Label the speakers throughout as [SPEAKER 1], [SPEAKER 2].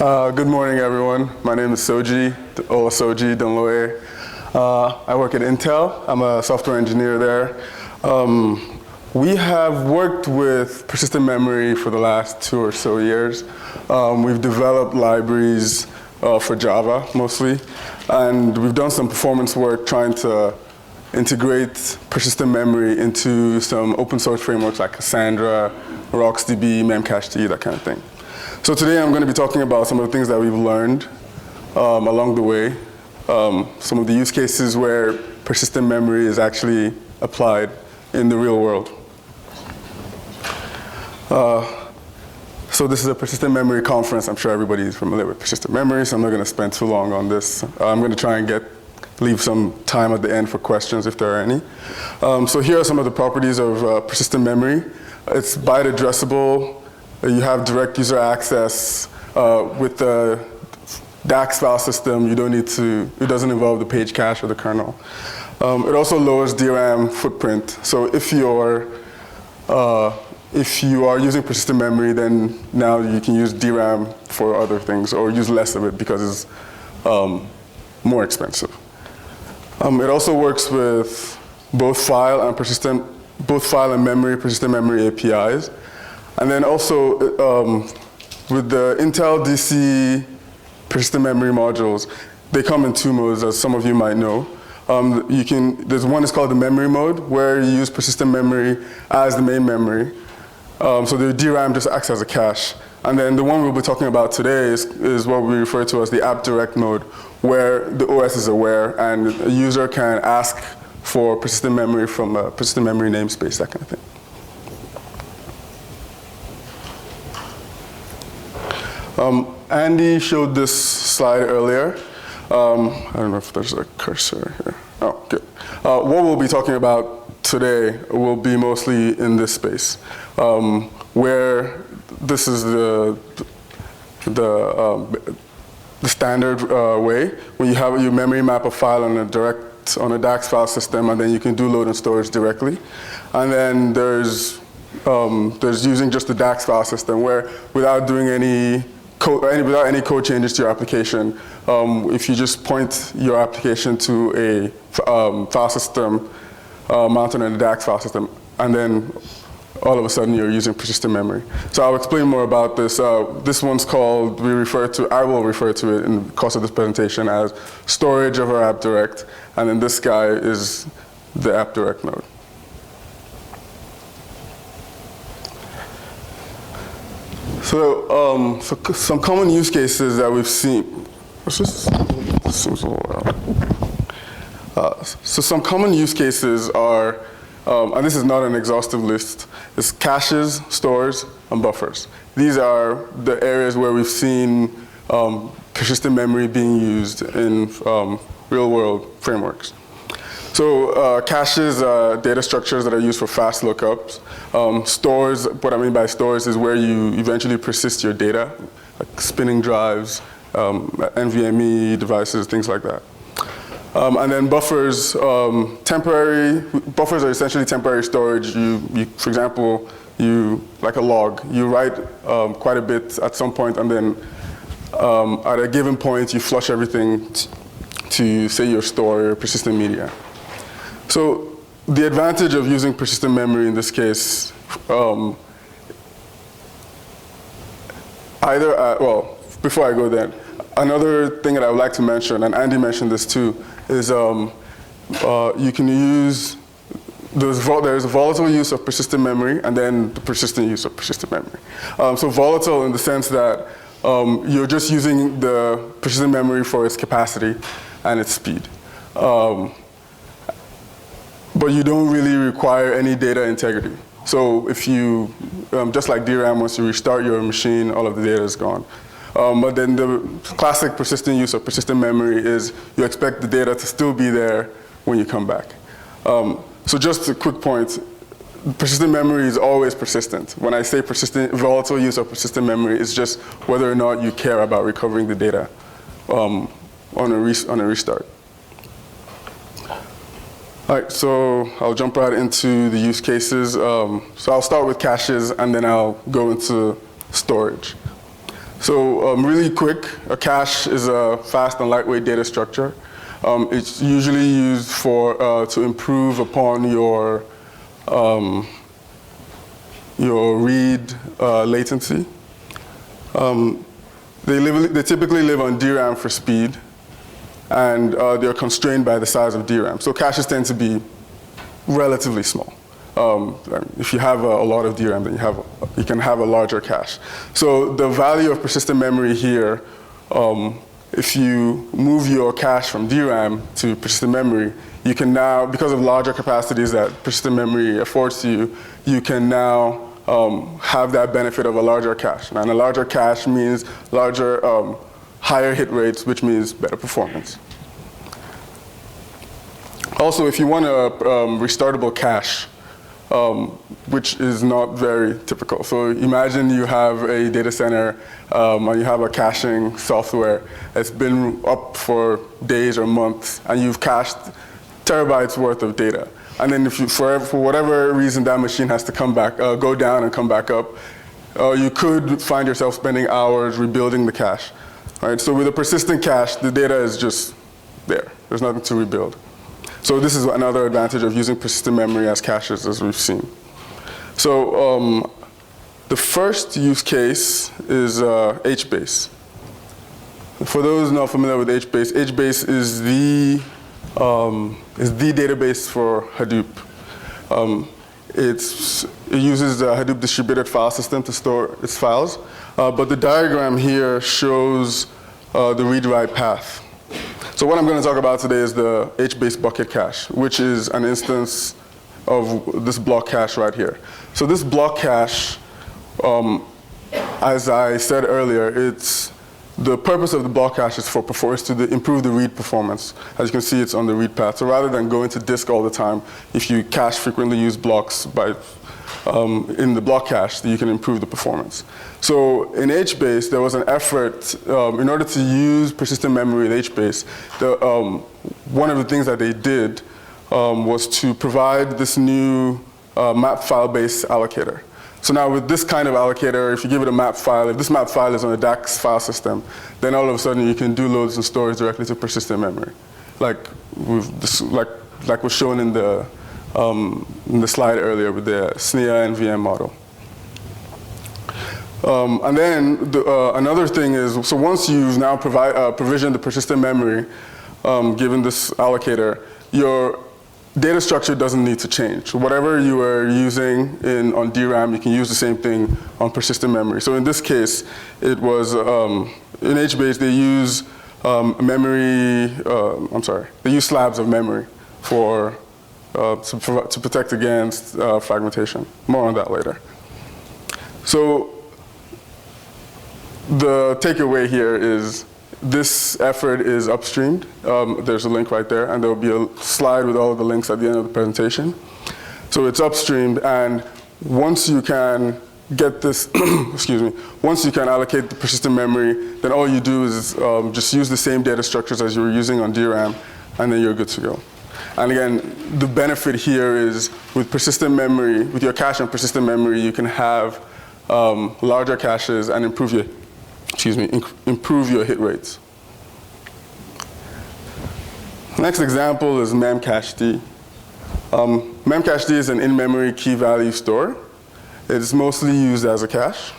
[SPEAKER 1] Good morning, everyone. My name is Soji, or Soji Denloye. I work at Intel. I'm a software engineer there. We have worked with persistent memory for the last 2 or so years. We've developed libraries for Java, mostly. And we've done some performance work trying to integrate persistent memory into some open source frameworks like Cassandra, RocksDB, Memcache T, that kind of thing. So today I'm going to be talking about some of the things that we've learned along the way, some of the use cases where persistent memory is actually applied in the real world. So this is a persistent memory conference. I'm sure everybody is familiar with persistent memory, so I'm not going to spend too long on this. I'm going to try and leave some time at the end for questions if there are any. So here are some of the properties of persistent memory. It's byte addressable. You have direct user access. With the DAX file system, you don't need to, it doesn't involve the page cache or the kernel. It also lowers DRAM footprint. So if you are using persistent memory, then now you can use DRAM for other things or use less of it because it's more expensive. It also works with both file and persistent memory APIs. And then also with the Intel DC persistent memory modules, they come in 2 modes, as some of you might know. There's one is called the memory mode, where you use persistent memory as the main memory. So the DRAM just acts as a cache. And then the one we'll be talking about today is what we refer to as the app direct mode, where the OS is aware and a user can ask for persistent memory from a persistent memory namespace, that kind of thing. Andy showed this slide earlier. I don't know if there's a cursor here. Oh, good. What we'll be talking about today will be mostly in this space, where this is the standard way, when you have you memory map a file on a DAX file system, and then you can do load and storage directly. And then there's using just the DAX file system, where without doing without any code changes to your application, if you just point your application to a file system mounted on a DAX file system, and then all of a sudden you're using persistent memory. So I'll explain more about this. This one's called, I will refer to it in the course of this presentation as storage over app direct, and then this guy is the app direct node. So, some common use cases that we've seen. This seems a little loud. So some common use cases are, and this is not an exhaustive list, is caches, stores, and buffers. These are the areas where we've seen persistent memory being used in real-world frameworks. So caches are data structures that are used for fast lookups. Stores, what I mean by stores is where you eventually persist your data, like spinning drives, NVMe devices, things like that. And then buffers, buffers are essentially temporary storage. For example, like a log, you write quite a bit at some point, and then at a given point, you flush everything to, say, your store or persistent media. So the advantage of using persistent memory in this case, well, before I go there, another thing that I would like to mention, and Andy mentioned this too, is you can use, there's a volatile use of persistent memory and then the persistent use of persistent memory. So volatile in the sense that you're just using the persistent memory for its capacity and its speed. But you don't really require any data integrity. So if you, just like DRAM, once you restart your machine, all of the data is gone. But then the classic persistent use of persistent memory is you expect the data to still be there when you come back. So just a quick point, persistent memory is always persistent. When I say persistent, volatile use of persistent memory, it's just whether or not you care about recovering the data on a restart. All right, so I'll jump right into the use cases. So I'll start with caches, and then I'll go into storage. So really quick, a cache is a fast and lightweight data structure. It's usually used for to improve upon your read latency. They typically live on DRAM for speed, and they're constrained by the size of DRAM. So caches tend to be relatively small. If you have a lot of DRAM, then you can have a larger cache. So the value of persistent memory here, if you move your cache from DRAM to persistent memory, you can now, because of larger capacities that persistent memory affords to you, you can now have that benefit of a larger cache. And a larger cache means larger, higher hit rates, which means better performance. Also, if you want a restartable cache, which is not very typical. So imagine you have a data center and you have a caching software that's been up for days or months, and you've cached terabytes worth of data. And then if you, for whatever reason that machine has to come back, go down and come back up, you could find yourself spending hours rebuilding the cache. Right? So with a persistent cache, the data is just there. There's nothing to rebuild. So this is another advantage of using persistent memory as caches, as we've seen. So the first use case is HBase. For those not familiar with HBase, HBase is the database for Hadoop. It uses a Hadoop distributed file system to store its files, but the diagram here shows the read-write path. So what I'm going to talk about today is the HBase bucket cache, which is an instance of this block cache right here. So this block cache, as I said earlier, the purpose of the block cache is to improve the read performance. As you can see, it's on the read path. So rather than going to disk all the time, if you cache frequently used blocks in the block cache, you can improve the performance. So in HBase, there was an effort, in order to use persistent memory in HBase, one of the things that they did was to provide this new map file-based allocator. So now with this kind of allocator, if you give it a map file, if this map file is on a DAX file system, then all of a sudden you can do loads and stores directly to persistent memory, like was shown in the slide earlier with the SNIA and VM model. And then another thing is, so once you've now provisioned the persistent memory, given this allocator, your data structure doesn't need to change. So whatever you were using on DRAM, you can use the same thing on persistent memory. So in this case, it was, in HBase, they use they use slabs of memory to protect against fragmentation. More on that later. So the takeaway here is this effort is upstreamed. There's a link right there, and there will be a slide with all of the links at the end of the presentation. So it's upstreamed, and once you can get this, excuse me, once you can allocate the persistent memory, then all you do is just use the same data structures as you were using on DRAM, and then you're good to go. And again, the benefit here is with persistent memory, with your cache and persistent memory, you can have larger caches and improve your hit rates. Next example is Memcache D. Memcache D is an in-memory key value store. It's mostly used as a cache,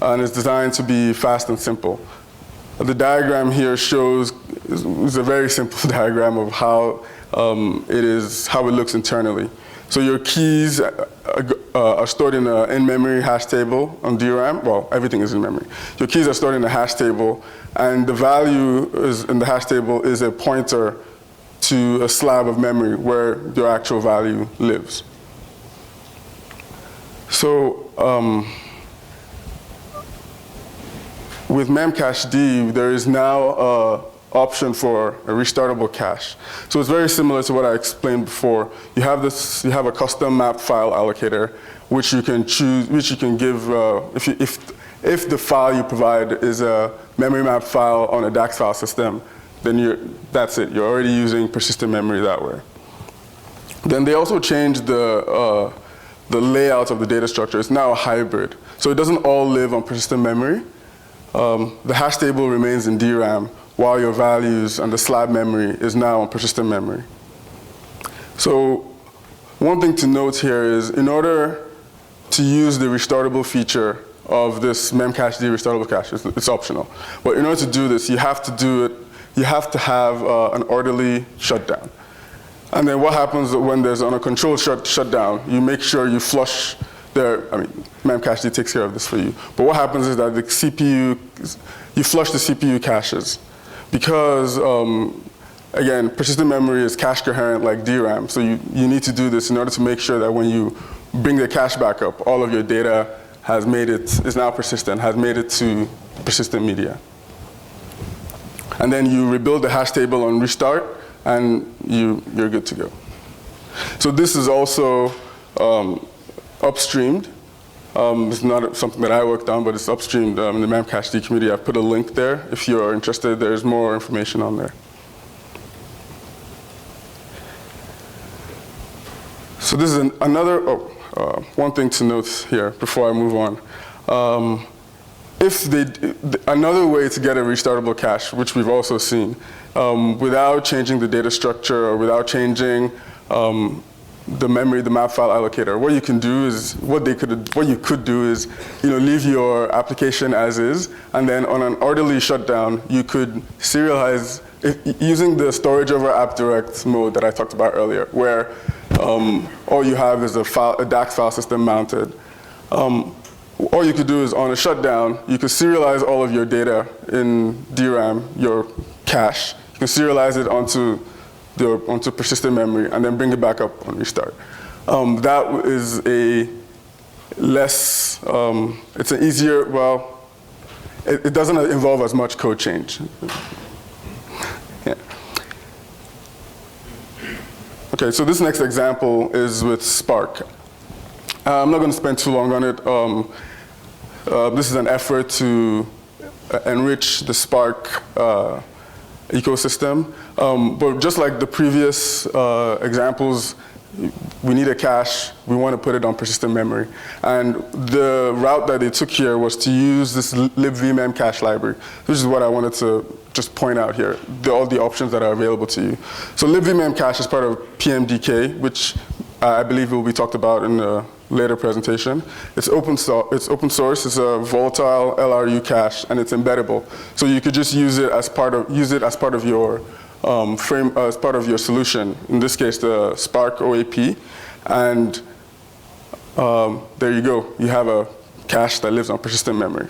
[SPEAKER 1] and it's designed to be fast and simple. The diagram here shows, is a very simple diagram of how how it looks internally. So your keys are stored in an in-memory hash table on DRAM. Well, everything is in memory. Your keys are stored in a hash table, and the value in the hash table is a pointer to a slab of memory where your actual value lives. So with Memcache D, there is now an option for a restartable cache. So it's very similar to what I explained before. You have a custom map file allocator, which you can choose, which you can give if the file you provide is a memory map file on a DAX file system, then that's it. You're already using persistent memory that way. Then they also changed the layout of the data structure. It's now a hybrid. So it doesn't all live on persistent memory. the hash table remains in DRAM while your values and the slab memory is now on persistent memory. So one thing to note here is in order to use the restartable feature of this Memcache D restartable cache, it's optional. But in order to do this, you have to have an orderly shutdown. And then what happens when there's on a controlled shutdown, you make sure you flush Memcache D takes care of this for you. But what happens is that the CPU, you flush the CPU caches. Because, again, persistent memory is cache coherent like DRAM. So you need to do this in order to make sure that when you bring the cache back up, all of your data is now persistent, has made it to persistent media. And then you rebuild the hash table on restart, and you're good to go. So this is also upstreamed. It's not something that I worked on, but it's upstreamed in the Memcache D community. I've put a link there. If you're interested, there's more information on there. So this is another, one thing to note here before I move on. Another way to get a restartable cache, which we've also seen, without changing the data structure or without changing the memory, the map file allocator, what you can do is, what you could do is, leave your application as is, and then on an orderly shutdown, you could serialize, using the storage over app direct mode that I talked about earlier, where all you have is a DAX file system mounted. All you could do is on a shutdown, you could serialize all of your data in DRAM, your cache. You can serialize it onto persistent memory and then bring it back up on restart. That is it's an easier, it doesn't involve as much code change. Yeah. Okay, so this next example is with Spark. I'm not going to spend too long on it. This is an effort to enrich the Spark ecosystem. But just like the previous examples, we need a cache. We want to put it on persistent memory. And the route that they took here was to use this libvmemcache library. This is what I wanted to just point out here, all the options that are available to you. So libvmemcache is part of PMDK, which I believe will be talked about in a later presentation. It's open source. It's a volatile LRU cache, and it's embeddable. So you could just use it as part of your as part of your solution. In this case, the Spark OAP, and there you go. You have a cache that lives on persistent memory.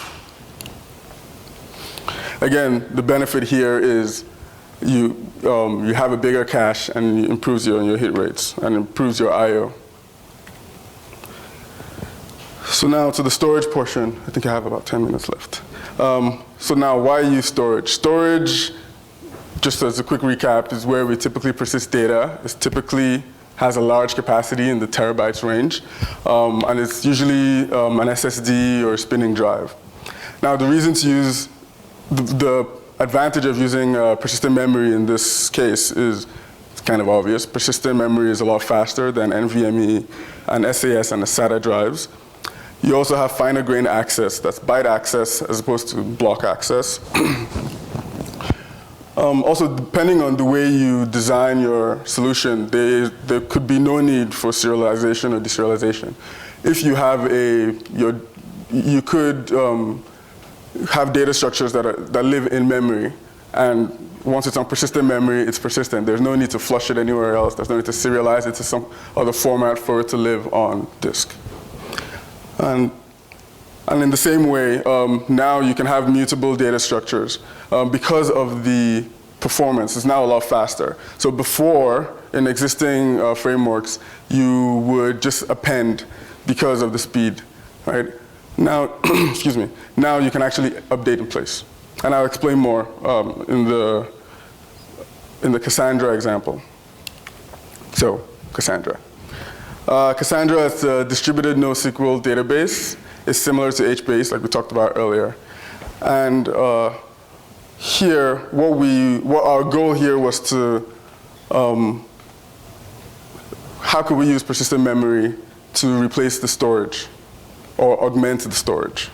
[SPEAKER 1] Again, the benefit here is you have a bigger cache, and it improves your hit rates and improves your I/O. So now to the storage portion. I think I have about 10 minutes left. So now, why use storage? Storage, just as a quick recap, is where we typically persist data. It typically has a large capacity in the terabytes range, and it's usually an SSD or a spinning drive. Now, the reason to use the advantage of using persistent memory in this case is it's kind of obvious. Persistent memory is a lot faster than NVMe and SAS and the SATA drives. You also have finer grain access. That's byte access as opposed to block access. Also, depending on the way you design your solution, there could be no need for serialization or deserialization. If you have you could have data structures that live in memory, and once it's on persistent memory, it's persistent. There's no need to flush it anywhere else. There's no need to serialize it to some other format for it to live on disk. And in the same way, now you can have mutable data structures. Because of the performance, it's now a lot faster. So before, in existing frameworks, you would just append because of the speed, right? Now, excuse me, now you can actually update in place. And I'll explain more in the Cassandra example. So, Cassandra. Cassandra is a distributed NoSQL database. It's similar to HBase, like we talked about earlier. And here, what our goal here was to, how could we use persistent memory to replace the storage or augment the storage?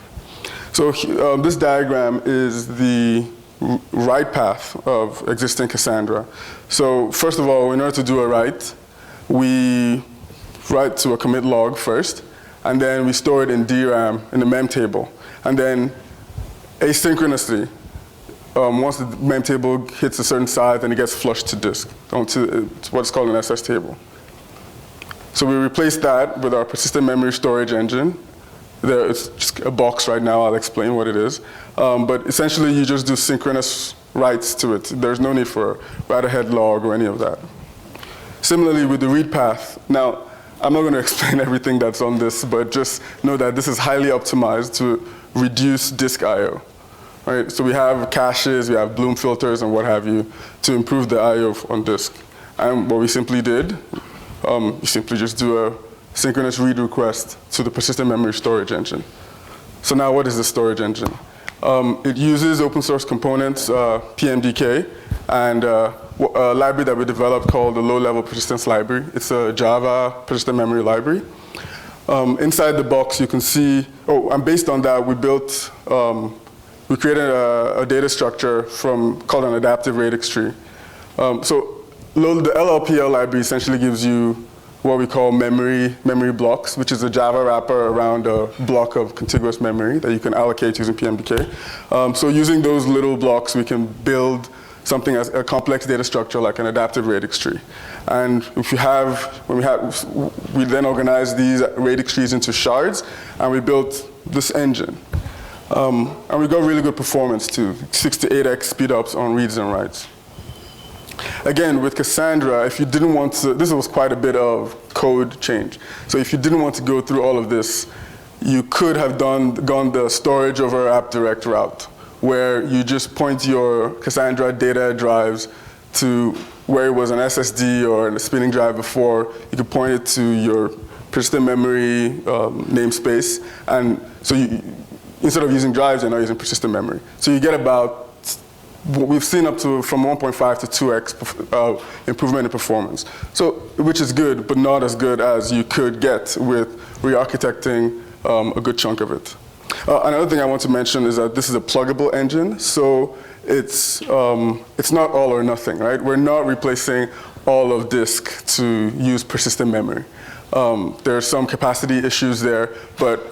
[SPEAKER 1] So this diagram is the write path of existing Cassandra. So first of all, in order to do a write, we write to a commit log first, and then we store it in DRAM in the mem table. And then asynchronously, once the mem table hits a certain size, then it gets flushed to disk, onto what's called an SS table. So we replace that with our persistent memory storage engine. It's just a box right now, I'll explain what it is. But essentially, you just do synchronous writes to it. There's no need for write-ahead log or any of that. Similarly, with the read path, now, I'm not going to explain everything that's on this, but just know that this is highly optimized to reduce disk I/O. Right? So we have caches, we have Bloom filters, and what have you, to improve the I/O on disk. And what we simply did, you simply just do a synchronous read request to the persistent memory storage engine. So now what is the storage engine? It uses open source components, PMDK, and a library that we developed called the low-level persistence library. It's a Java persistent memory library. Inside the box, you can see, and based on that, we created a data structure called an adaptive radix tree. So the LLPL library essentially gives you what we call memory blocks, which is a Java wrapper around a block of contiguous memory that you can allocate using PMDK. So using those little blocks, we can build something as a complex data structure like an adaptive radix tree. And we then organize these radix trees into shards, and we built this engine. And we got really good performance too, 6 to 8x speed ups on reads and writes. Again, with Cassandra, if you didn't want to, this was quite a bit of code change. So if you didn't want to go through all of this, you could have gone the storage over app direct route, where you just point your Cassandra data drives to where it was an SSD or a spinning drive before. You could point it to your persistent memory namespace. And so instead of using drives, you're now using persistent memory. So you get about what we've seen up to from 1.5 to 2x improvement in performance. So, which is good, but not as good as you could get with re-architecting a good chunk of it. Another thing I want to mention is that this is a pluggable engine, so it's not all or nothing, right? We're not replacing all of disk to use persistent memory. There are some capacity issues there, but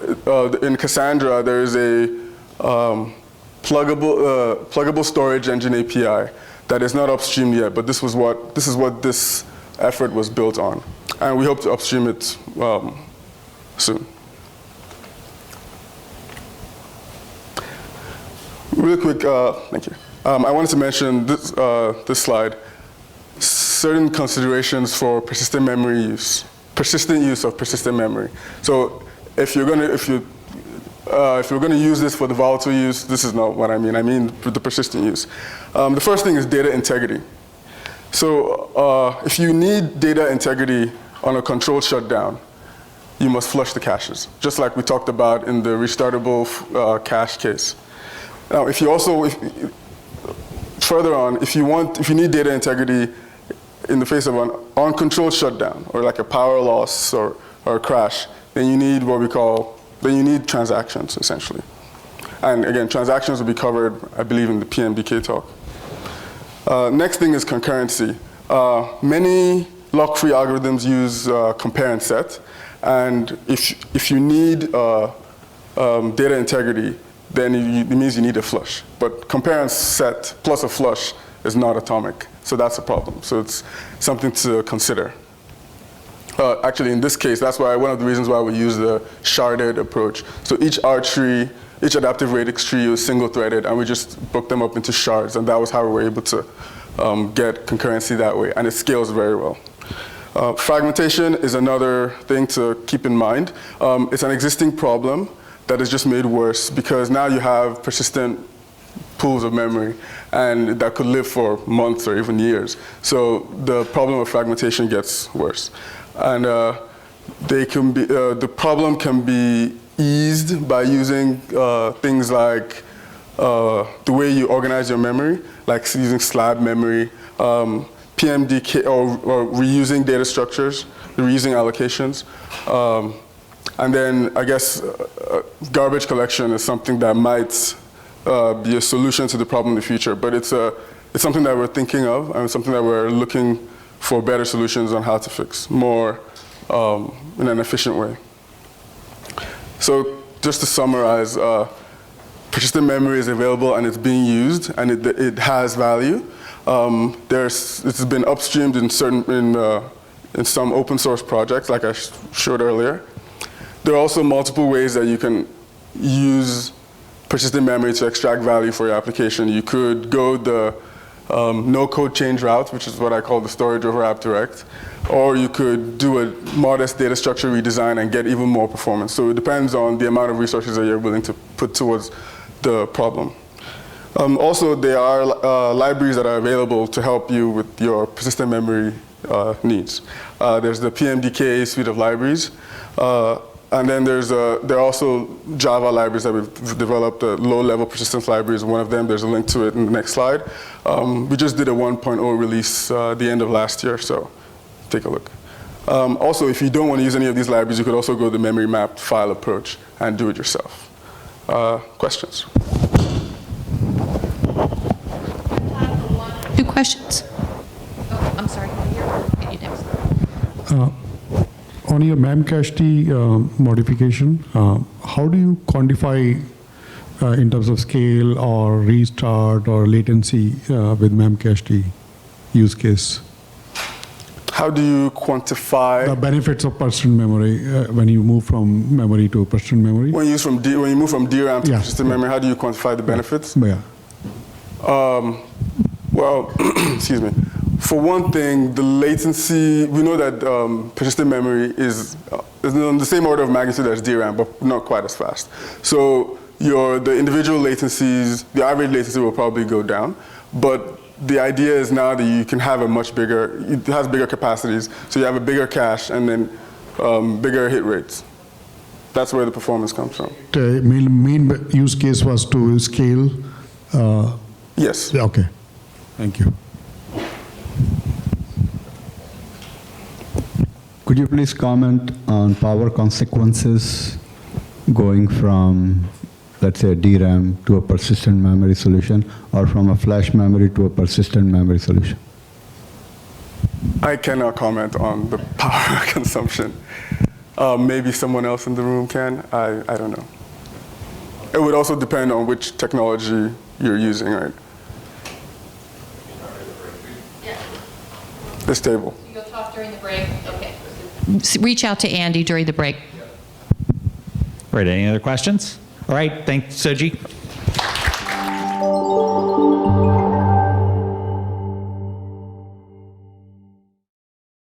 [SPEAKER 1] in Cassandra, there is a pluggable storage engine API that is not upstreamed yet, but this is what this effort was built on, and we hope to upstream it soon. Really quick, thank you. I wanted to mention this slide, certain considerations for persistent memory use, persistent use of persistent memory. So if you're going to use this for the volatile use, this is not what I mean. I mean for the persistent use. The first thing is data integrity. So if you need data integrity on a controlled shutdown, you must flush the caches, just like we talked about in the restartable cache case. Now, further on, if you need data integrity in the face of an uncontrolled shutdown, or like a power loss or a crash, then you need you need transactions, essentially. And again, transactions will be covered, I believe, in the PMDK talk. Next thing is concurrency. Many lock-free algorithms use compare and set. And if you need data integrity, then it means you need a flush. But compare and set plus a flush is not atomic. So that's a problem. So it's something to consider. Actually, in this case, that's why one of the reasons why we use the sharded approach. So each R tree, each adaptive radix tree is single-threaded, and we just broke them up into shards, and that was how we were able to get concurrency that way, and it scales very well. Fragmentation is another thing to keep in mind. It's an existing problem that is just made worse because now you have persistent pools of memory, and that could live for months or even years. So the problem of fragmentation gets worse. And the problem can be eased by using things like the way you organize your memory, like using slab memory, PMDK, or reusing data structures, reusing allocations. And then I guess garbage collection is something that might be a solution to the problem in the future, but it's something that we're thinking of and something that we're looking for better solutions on how to fix more in an efficient way. So just to summarize, persistent memory is available and it's being used and it has value. It's been upstreamed in some open source projects, like I showed earlier. There are also multiple ways that you can use persistent memory to extract value for your application. You could go the no-code change route, which is what I call the storage over app direct, or you could do a modest data structure redesign and get even more performance. So it depends on the amount of resources that you're willing to put towards the problem. Also, there are libraries that are available to help you with your persistent memory needs. There's the PMDK suite of libraries. And then there are also Java libraries that we've developed, low-level persistence libraries. One of them, there's a link to it in the next slide. We just did a 1.0 release at the end of last year, so take a look. Also, if you don't want to use any of these libraries, you could also go the memory mapped file approach and do it yourself. Questions?
[SPEAKER 2] Two questions. Oh, I'm sorry. You next.
[SPEAKER 3] On your Memcache T modification, how do you quantify in terms of scale or restart or latency with Memcache T use case?
[SPEAKER 1] How do you quantify
[SPEAKER 3] the benefits of persistent memory when you move from memory to persistent memory?
[SPEAKER 1] When you move from DRAM to persistent memory, how do you quantify the benefits?
[SPEAKER 3] Yeah.
[SPEAKER 1] Well, excuse me. For one thing, the latency, we know that persistent memory is on the same order of magnitude as DRAM, but not quite as fast. So the individual latencies, the average latency will probably go down, but the idea is now that you can have it has bigger capacities, so you have a bigger cache and then bigger hit rates. That's where the performance comes from.
[SPEAKER 3] The main use case was to scale?
[SPEAKER 1] Yes.
[SPEAKER 3] Okay, thank you.
[SPEAKER 4] Could you please comment on power consequences going from, let's say, a DRAM to a persistent memory solution, or from a flash memory to a persistent memory solution?
[SPEAKER 1] I cannot comment on the power consumption. Maybe someone else in the room can. I don't know. It would also depend on which technology you're using, right?
[SPEAKER 2] Yeah.
[SPEAKER 1] This table.
[SPEAKER 2] You'll talk during the break? Okay. Reach out to Andy during the break.
[SPEAKER 5] All right, any other questions? All right, thanks, Soji.